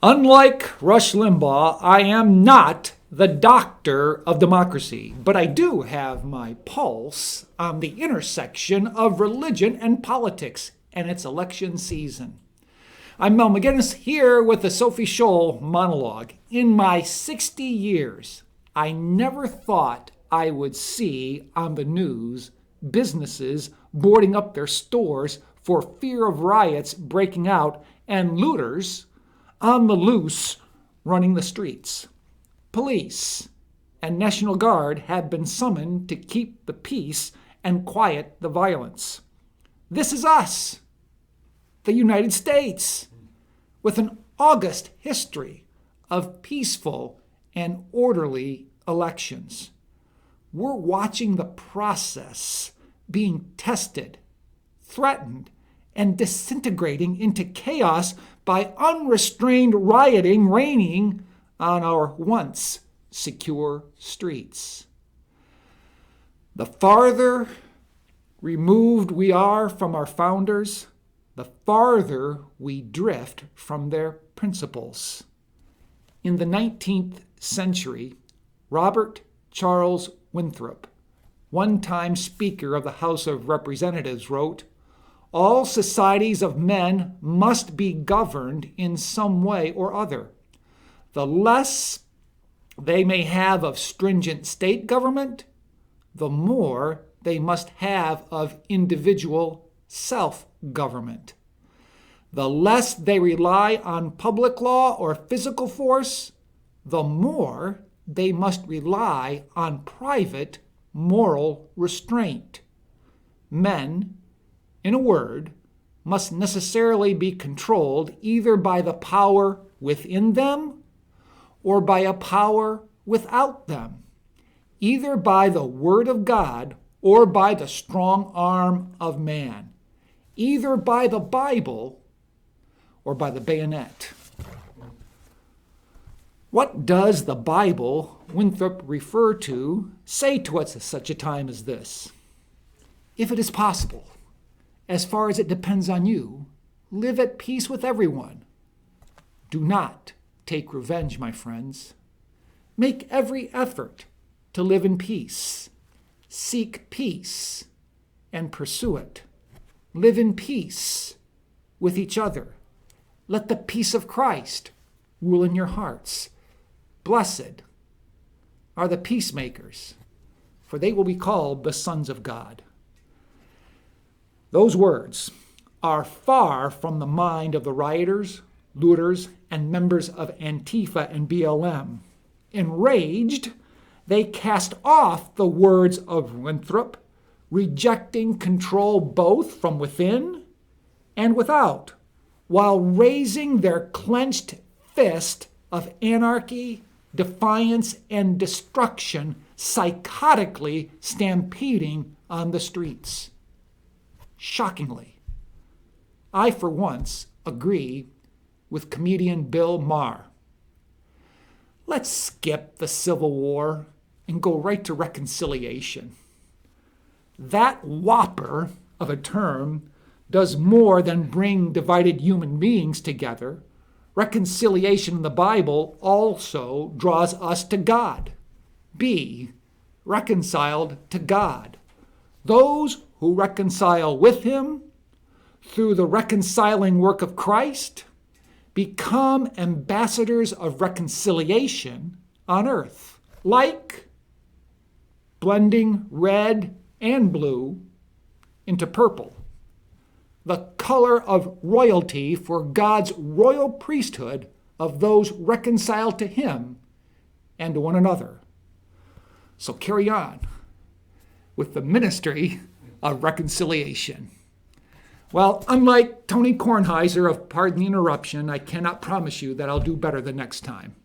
Unlike Rush Limbaugh, I am not the doctor of democracy, but I do have my pulse on the intersection of religion and politics, and it's election season. I'm Mel McGinnis here with the Sophie Scholl Monologue. In my 60 years, I never thought I would see on the news businesses boarding up their stores for fear of riots breaking out and looters on the loose running the streets. Police and National Guard have been summoned to keep the peace and quiet the violence. This is us, the United States, with an august history of peaceful and orderly elections. We're watching the process being tested, threatened, and disintegrating into chaos by unrestrained rioting reigning on our once secure streets. The farther removed we are from our founders, the farther we drift from their principles. In the 19th century, Robert Charles Winthrop, one-time Speaker of the House of Representatives, wrote, "All societies of men must be governed in some way or other. The less they may have of stringent state government, the more they must have of individual self-government. The less they rely on public law or physical force, the more they must rely on private moral restraint. Men, in a word, must necessarily be controlled either by the power within them or by a power without them, either by the word of God or by the strong arm of man, either by the Bible or by the bayonet." What does the Bible, Winthrop refer to, say to us at such a time as this? If it is possible, as far as it depends on you, live at peace with everyone. Do not take revenge, my friends. Make every effort to live in peace. Seek peace and pursue it. Live in peace with each other. Let the peace of Christ rule in your hearts. Blessed are the peacemakers, for they will be called the sons of God. Those words are far from the mind of the rioters, looters, and members of Antifa and BLM. Enraged, they cast off the words of Winthrop, rejecting control both from within and without, while raising their clenched fist of anarchy, defiance, and destruction, psychotically stampeding on the streets. Shockingly, I for once agree with comedian Bill Maher. Let's skip the Civil War and go right to reconciliation. That whopper of a term does more than bring divided human beings together. Reconciliation in the Bible also draws us to God. Be reconciled to God. Those who reconcile with Him through the reconciling work of Christ become ambassadors of reconciliation on earth, like blending red and blue into purple, the color of royalty for God's royal priesthood of those reconciled to Him and to one another. So carry on with the ministry of reconciliation. Well, unlike Tony Kornheiser of Pardon the Interruption, I cannot promise you that I'll do better the next time.